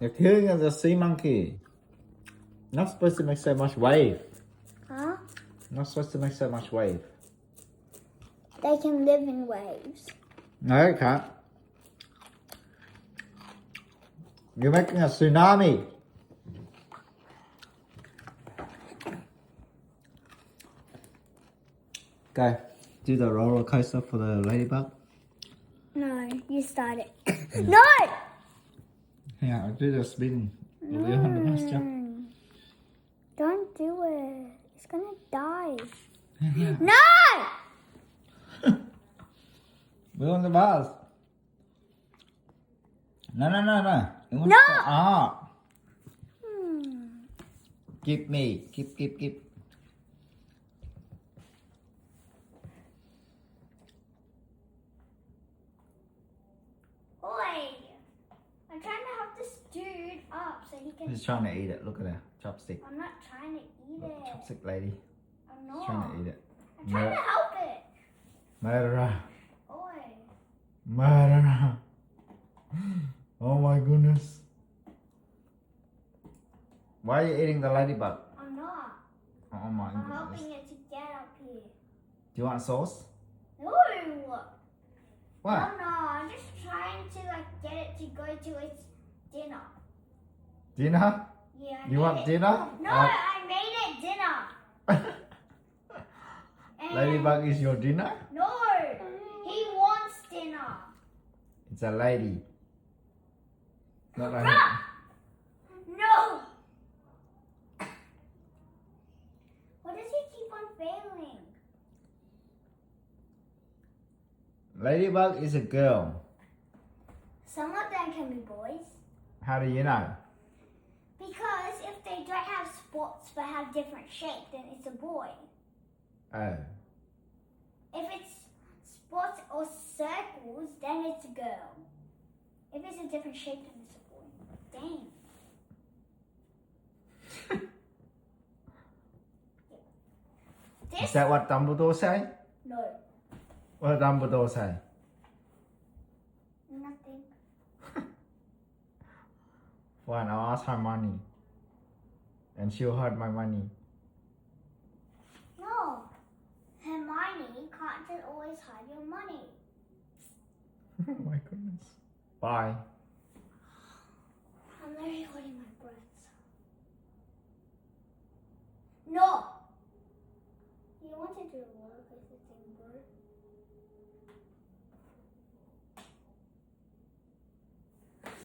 You're killing the sea monkey. Not supposed to make so much wave. Huh? Not supposed to make so much wave. They can live in waves. No, it can't. You're making a tsunami. Okay, do the roller coaster for the ladybug. No, you start it. No! Yeah, I'll do the spin. You'll be on the bus job. Don't do it. It's gonna die. Yeah. No! We're on the bus. No. It wants No! to go up. Give me. Give. Oi! I'm trying to help this dude up so he can... He's trying to eat it. Look at her. Chopstick. I'm not trying to eat Look, it. chopstick lady. I'm She's not. trying to eat it. I'm trying to help it. Murderer. Oi. Murderer. Oh my goodness. Why are you eating the ladybug? I'm not. Oh my I'm goodness. helping it to get up here. Do you want sauce? No! What? No, I'm just trying to get it to go to its dinner. Dinner? Yeah. I You made want it. dinner? No, I made it dinner. And Ladybug is your dinner? No, he wants dinner. It's a lady. Not like Bruh! No. Why does he keep on failing? Ladybug is a girl. Some of them can be boys. How do you know? Because if they don't have spots but have different shape, then it's a boy. Oh. If it's spots or circles, then it's a girl. If it's a different shape, then it's a boy. Dang. Is that what Dumbledore say? No. What did Dumbledore say? Nothing. Fine, I'll ask her money. And she'll hide my money. No. Hermione can't just always hide your money. Oh my goodness. Bye.